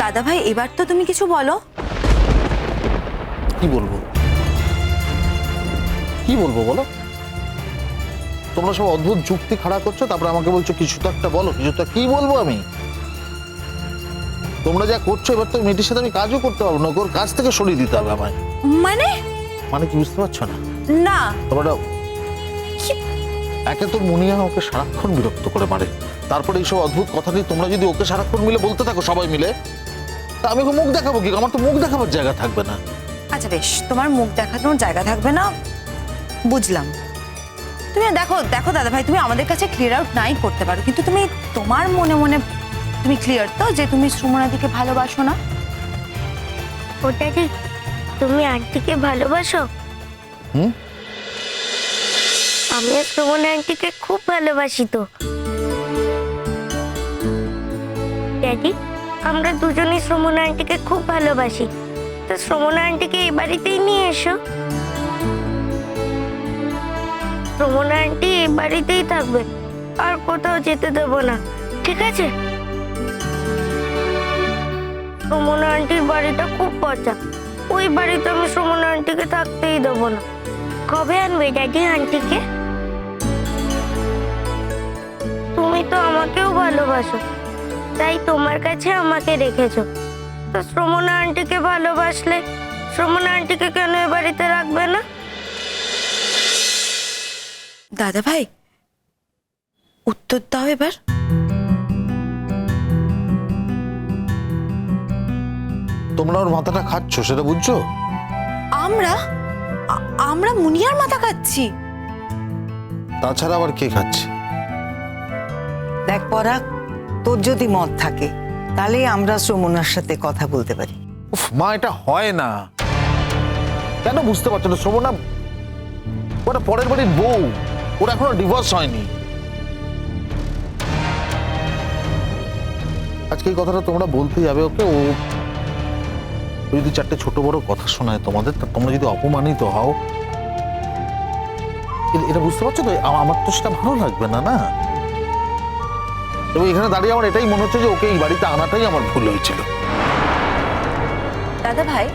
দাদা ভাই এবার তো তুমি কিছু বলো। কি বলবো কি বলবো বলো? তোমরা সব অদ্ভুত যুক্তি খাড়া করছো, তারপরে আমাকে বলছো কিছু তো একটা বলো। কিছু তো কি বলবো আমি? তোমরা যা করছো এবার তো মেয়েটির সাথে আমি কাজও করতে পারবো না, ওর কাজ থেকে সরিয়ে দিতে হবে আমায়। মানে মানে কি বুঝতে পারছো না? না তোমরা একে তো মুনিয়া ওকে সারাক্ষণ বিরক্ত করে মারে, তারপরে এইসব অদ্ভুত কথা নিয়ে তোমরা যদি ওকে সারাক্ষণ মিলে বলতে থাকো সবাই মিলে, তা আমি ওকে মুখ দেখাবো কি? আমার তো মুখ দেখাবার জায়গা থাকবে না। আচ্ছা বেশ, তোমার মুখ দেখানোর জায়গা থাকবে না বুঝলাম। তুমি দেখো দেখো দাদা ভাই, তুমি আমাদের কাছে ক্লিয়ার আউট নাই করতে পারো, কিন্তু তুমি তোমার মনে মনে তুমি ক্লিয়ার তো যে তুমি সুমনাদিকে ভালোবাসো না? ওটা কি তুমি আন্টিকে ভালোবাসো? হুম? আমি সুমনা আন্টিকে খুব ভালোবাসি তো। ড্যাডি, আমরা দুজনেই সুমনা আন্টিকে খুব ভালোবাসি, তো সুমনা আন্টিকে এই বাড়িতেই নিয়ে এসো। সুমনা আন্টি এই বাড়িতেই থাকবে, আর কোথাও যেতে দেবো না, ঠিক আছে? সুমনা আন্টির বাড়িটা খুব পচা, ওই বাড়িতে আমি সুমনা আন্টিকে থাকতেই দেবো না। কবে আনবে ড্যাডি আন্টিকে? তুমি তো আমাকেও ভালোবাসো, তাই তোমার কাছে আমাকে রেখেছো। তো সুমনা আন্টিকে ভালোবাসলে সুমনা আন্টিকে কেন এ বাড়িতে রাখবে না? দাদা ভাই উত্তর দাও এবার। তোমরা ওর মাথাটা খাচ্ছ সেটা বুঝছো? আমরা আমরা মুনিয়ার মাথা খাচ্ছি? তাছাড়া আবার কে খাচ্ছে? দেখ পরাগ, তোর যদি মত থাকে তাহলে আমরা সুমনার সাথে কথা বলতে পারি। উফ মা, এটা হয় না। কেন বুঝতে পারছো না? শ্রবণা ওটা পরের বাড়ির বউ, ওর এখনো ডিভোর্স হয়নি। আজকে এই কথাটা তোমরা বলতে যাবে ওকে, ও যদি চারটে ছোট বড় কথা শোনায় তোমাদের, তা তোমরা যদি অপমানিত হও, এটা বুঝতে পারছো তো? আমার তো সেটা ভালো লাগবে না, না? এবং এখানে দাঁড়িয়ে আমার এটাই মনে হচ্ছে যে ওকে এই বাড়িতে আনাটাই আমার ভুল হয়েছিল। দাদা ভাই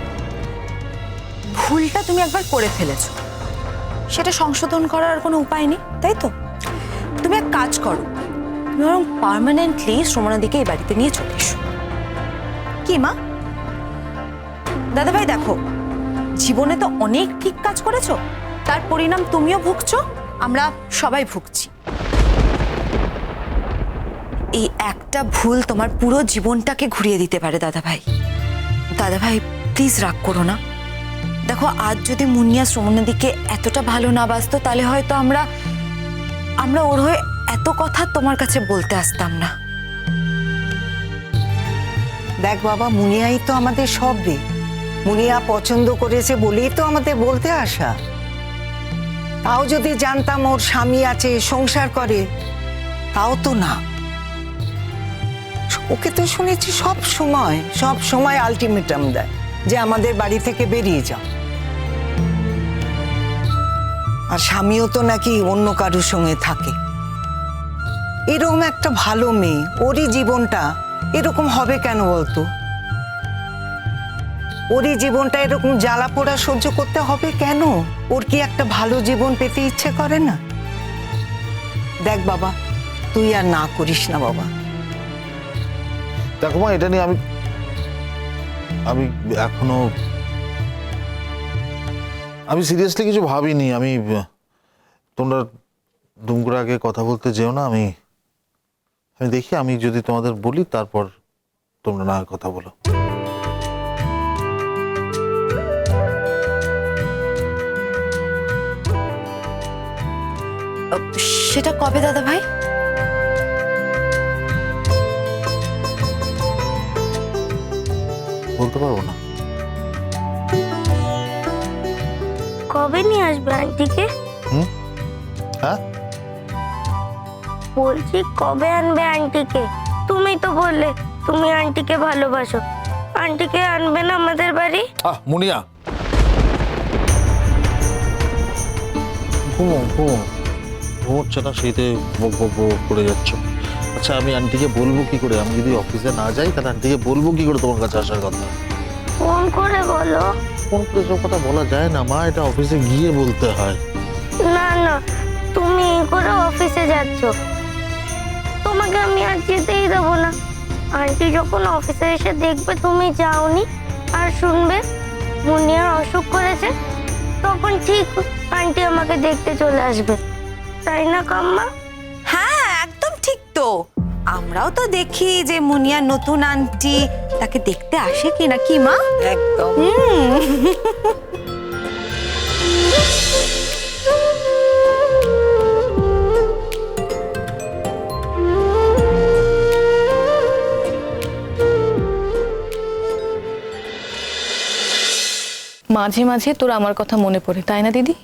ভুলটা তুমি একবার করে ফেলেছো, সেটা সংশোধন করার কোনো উপায় নেই, তাই তো? তুমি এক কাজ করো, তুমি বরং পার্মানেন্টলি সুমনাদিকে এই বাড়িতে নিয়ে চলে এসো। কি মা? দাদা ভাই দেখো, জীবনে তো অনেক ঠিক কাজ করেছো, তার পরিণাম তুমিও ভুগছো, আমরা সবাই ভুগছি। এই একটা ভুল তোমার পুরো জীবনটাকে ঘুরিয়ে দিতে পারে দাদা ভাই। দাদা ভাই প্লিজ রাগ করো না। দেখো আজ যদি মুনিয়া সুমনাদিকে এতটা ভালো না বাসতো, তাহলে হয়তো আমরা ওর হয়ে এত কথা তোমার কাছে বলতে আসতাম না। দেখ বাবা, মুনিয়াই তো আমাদের সব রে। মুনিয়া পছন্দ করেছে বলেই তো আমাদের বলতে আসা। তাও যদি জানতাম ওর স্বামী আছে, সংসার করে, তাও তো না। ওকে তো শুনেছি সব সময় আলটিমেটাম দেয় যে আমাদের বাড়ি থেকে বেরিয়ে যাও। আর স্বামীও তো নাকি অন্য কারোর সঙ্গে থাকে। এরকম একটা ভালো মেয়ে, ওরই জীবনটা এরকম হবে কেন বলতো? ওরই জীবনটা এরকম জ্বালা পোড়া সহ্য করতে হবে কেন? ওর কি একটা ভালো জীবন পেতে ইচ্ছে করে না? দেখ বাবা, তুই আর না করিস না বাবা। দেখো মা, এটা নিয়ে আমি এখনো সিরিয়াসলি কিছু ভাবিনি। তোমরা দুম করে আগে কথা বলতে যেও না। আমি দেখি, আমি যদি তোমাদের বলি তারপর তোমরা না কথা বলো। সেটা কবে দাদা ভাই? বলতে পারবো না। কবে নিয়ে আসবে আন্টিকে? হ্যাঁ, বলছি কবে আনবে আন্টিকে? তুমি তো বললে তুমি আন্টিকে ভালোবাসো, আন্টিকে আনবে না আমাদের বাড়ি? মুনিয়া ঘুমোচ্ছে না, সেইতে বক বক বক করে যাচ্ছ। আচ্ছা আমি আন্টিকে বলবো কি করে? আমি যদি অফিসে না যাই তাহলে আন্টিকে বলবো কি করে তোমার কাছে আসার কথা? ফোন করে বলো। ফোন করে সব কথা বলা যায় না মা, এটা অফিসে গিয়ে বলতে হয়। না না, তুমি এই করে অফিসে যাচ্ছ, তোমাকে আমি আর যেতেই দেবো না। আন্টি যখন অফিসে এসে দেখবে তুমি যাওনি আর শুনবে মুনিয়ার অসুখ করেছে, তখন ঠিক আন্টি আমাকে দেখতে চলে আসবে, তাই না কাম্মা? হ্যাঁ একদম ঠিক তো। আমরাও তো দেখি যে মুনিয়ার নতুন আন্টি তাকে দেখতে আসে কি না, কি মা? একদম। মাঝে মাঝে তোর আমার কথা মনে পড়ে, তাই না দিদি?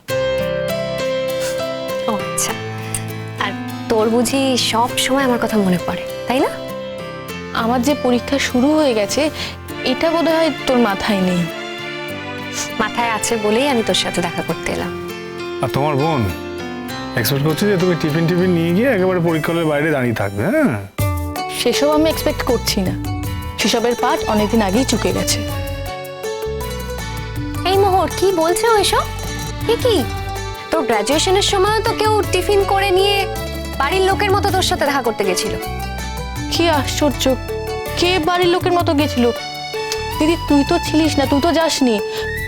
ও আচ্ছা, আর তোর বুঝি সব সময় আমার কথা মনে পড়ে, তাই না? আমার যে পরীক্ষা শুরু হয়ে গেছে এটা বোধহয় তোর মাথায় নেই। মাথায় আছে বলেই আমি তোর সাথে দেখা করতে এলাম। আর তোমার বোন এক্সপেক্ট করছে যে তুমি টিফিন নিয়ে গিয়ে একেবারে পরীক্ষা হলের বাইরে দাঁড়িয়ে থাকবে। হ্যাঁ, সেসব আমি এক্সপেক্ট করছি না, সেসবের পাঠ অনেকদিন আগেই চুকে গেছে। এই মোহর, কি বলছো এসব? কি তোর গ্রাজুয়েশনের সময়ও তো কেউ টিফিন করে নিয়ে বাড়ির লোকের মতো তোর সাথে দেখা করতে গেছিল। কি আশ্চর্য, কে বাড়ির লোকের মতো গেছিল? দিদি তুই তো ছিলিস না, তুই তো যাসনি।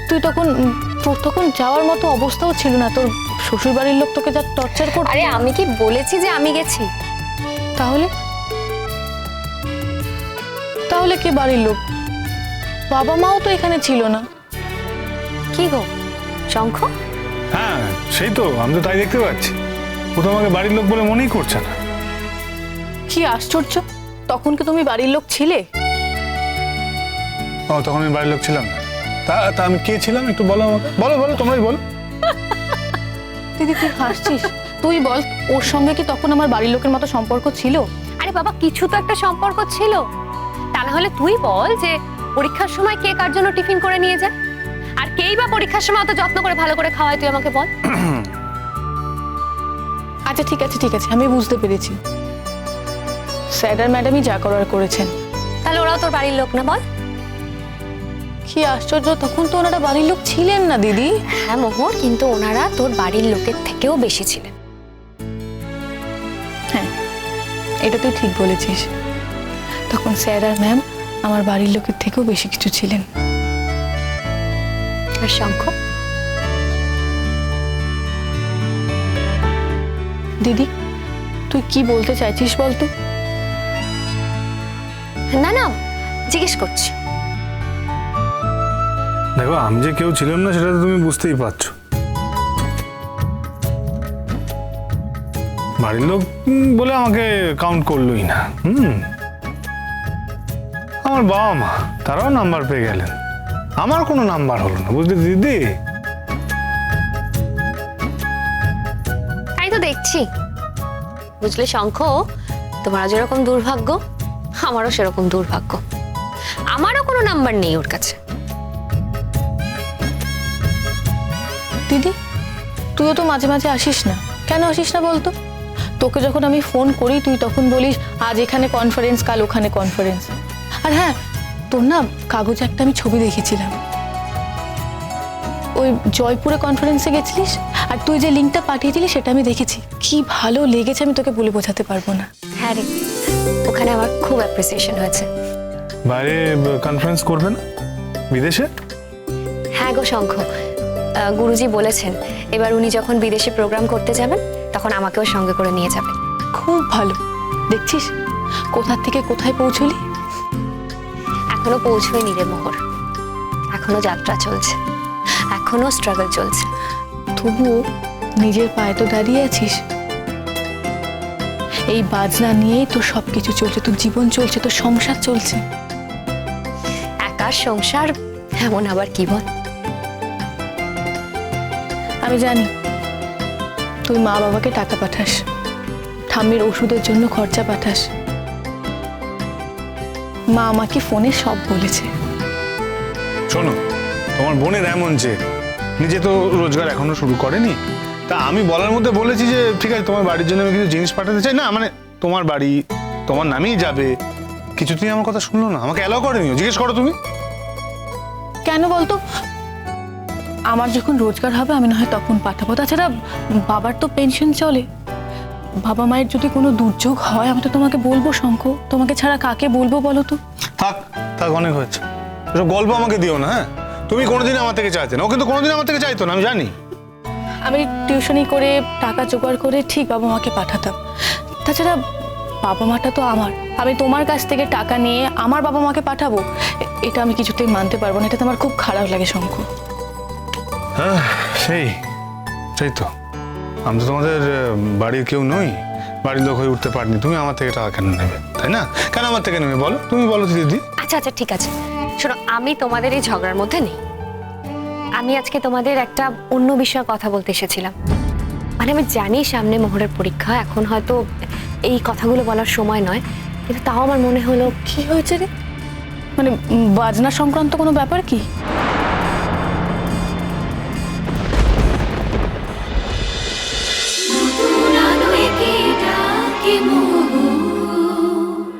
তোর তখন যাওয়ার মতো অবস্থাও ছিল না। তোর শ্বশুর বাড়ির লোক তোকে যা টর্চার করতো। আরে আমি কি বলেছি যে আমি গেছি? তাহলে তাহলে কে বাড়ির লোক? বাবা মাও তো এখানে ছিল না। কি গো শঙ্খ? হ্যাঁ সেই তো, আমি তো তাই দেখতে পাচ্ছি। ও তোমাকে বাড়ির লোক বলে মনেই করছে না। কি আশ্চর্য, তখন কি তুমি বাড়ির লোক ছিলে? ও তখন আমি বাড়ির লোক ছিলাম না? তা আমি কে ছিলাম একটু বলো আমাকে। বলো তোমরাই বলো। দিদি তুই হাসছিস, তুই বল ওর সঙ্গে কি তখন আমার বাড়ির লোকের মতো সম্পর্ক ছিল? আরে বাবা, কিছু তো একটা সম্পর্ক ছিল। তা না হলে তুই বল যে পরীক্ষার সময় কে কার জন্য টিফিন করে নিয়ে যায়, আর কেই বা পরীক্ষার সময় অত যত্ন করে ভালো করে খাওয়ায়, তুই আমাকে বল। আচ্ছা ঠিক আছে, আমি বুঝতে পেরেছি। স্যার আর ম্যাডামই যা করার করেছেন। তাহলে ওরাও তোর বাড়ির লোক না, বল? কি আশ্চর্য, তখন তো ওনারা বাড়ির লোক ছিলেন না দিদি। হ্যাঁ মোহর, কিন্তু ওনারা তোর বাড়ির লোকের থেকেও বেশি ছিলেন। হ্যাঁ এটা তুই ঠিক বলেছিস, তখন স্যার আর ম্যাম আমার বাড়ির লোকের থেকেও বেশি কিছু ছিলেন। আর শঙ্খ? দিদি তুই কি বলতে চাইছিস বলতো? না জিজ্ঞেস করছি। দেখো আমি যে কেউ ছিলাম না সেটা তো তুমি বুঝতেই পারছো। বাড়ির লোক বলে আমাকে কাউন্ট করলোই না। আমার বাবা মা তারাও নাম্বার পেয়ে গেলেন, আমার কোনো নাম্বার হলো না, বুঝলি দিদি? তাই তো দেখছি। বুঝলে শঙ্খ, তোমারও যেরকম দুর্ভাগ্য আমারও সেরকম দুর্ভাগ্য। আমারও কোনো নাম্বার নেই ওর কাছে। দিদি তুইও তো মাঝে মাঝে আসিস না, কেন আসিস না বলতো? তোকে যখন আমি ফোন করি তুই তখন বলিস আজ এখানে কনফারেন্স, কাল ওখানে কনফারেন্স। আর হ্যাঁ, তোর না কাগজে একটা আমি ছবি দেখেছিলাম, ওই জয়পুরে কনফারেন্সে গেছিলিস, আর তুই যে লিঙ্কটা পাঠিয়েছিলি সেটা আমি দেখেছি। কি ভালো লেগেছে আমি তোকে বলে বোঝাতে পারবো না। হ্যাঁ রে, ওখানে আমার খুব অ্যাপ্রিসিয়েশন হয়েছে। বাইরে কনফারেন্স করবে না, বিদেশে? হ্যাঁ গো শঙ্খ, গুরুজি বলেছেন এবার উনি যখন বিদেশে প্রোগ্রাম করতে যাবেন তখন আমাকেও সঙ্গে করে নিয়ে যাবেন। খুব ভালো, দেখছিস কোথা থেকে কোথায় পৌঁছলি। এখনো পৌঁছয়নি রে মোহর, এখনো যাত্রা চলছে, এখনো স্ট্রাগল চলছে। তবুও নিজের পায়ে তো দাঁড়িয়ে আছিস। এই বাজনা নিয়েই তো সবকিছু চলছে, তোর জীবন চলছে, তোর সংসার চলছে। একার সংসার এমন আবার কি বল? আমি জানি তুই মা বাবাকে টাকা পাঠাস, ঠাম্মির ওষুধের জন্য খরচা পাঠাস। মা আমাকে ফোনে সব বলেছে। শোনো, তোমার বোনের এমন যে নিজে তো রোজগার এখনো শুরু করেনি, তা আমি বলার মধ্যে বলেছি যে ঠিক আছে তোমার বাড়ির জন্য আমি কিছু জিনিস পাঠাতে চাই না, মানে তোমার বাড়ি তোমার নামেই যাবে, কিছুতেই আমার কথা শুনলো না, আমাকে অ্যালাউ করেনি। জিজ্ঞেস করো তুমি। কেন বলতো? আমার যখন রোজগার হবে আমি না হয় তখন পাঠাবো। তাছাড়া বাবার তো পেনশন চলে, বাবা মায়ের যদি কোনো দুর্যোগ হয় আমি তো তোমাকে বলবো শঙ্খ, তোমাকে ছাড়া কাকে বলবো বলো তো? থাক থাক, অনেক হয়েছে। এসব গল্প আমাকে দিও না। হ্যাঁ, তুমি কোনোদিন আমার থেকে চাইতে না, ও কিন্তু কোনোদিন আমার থেকে চাইতো না, আমি জানি। আমি টিউশনি করে টাকা জোগাড় করে ঠিক বাবা মাকে পাঠাতাম। তাছাড়া বাবা মাটা তো আমার, আমি তোমার কাছ থেকে টাকা নিয়ে আমার বাবা মাকে পাঠাবো, এটা আমি কিছুতেই মানতে পারবো না। এটা তো আমার খুব খারাপ লাগে শঙ্খ। হ্যাঁ, সেই সেই তো, আমি তো তোমাদের বাড়ির কেউ নই, বাড়ির লোক হয়ে উঠতে পারিনি। তুমি আমার থেকে টাকা কেন নেবে, তাই না? কেন আমার থেকে নেবে বলো, তুমি বলো দিদি। আচ্ছা আচ্ছা ঠিক আছে, শোনো, আমি তোমাদের এই ঝগড়ার মধ্যে নেই। আমি আজকে তোমাদের একটা অন্য বিষয়ে কথা বলতে এসেছিলাম। মানে আমি জানি সামনে মোহরের পরীক্ষা, এখন হয়তো এই কথাগুলো বলার সময় নয়, কিন্তু তাও আমার মনে হলো। কি হয়েছে রে? মানে বাজনা সংক্রান্ত কোনো ব্যাপার কি?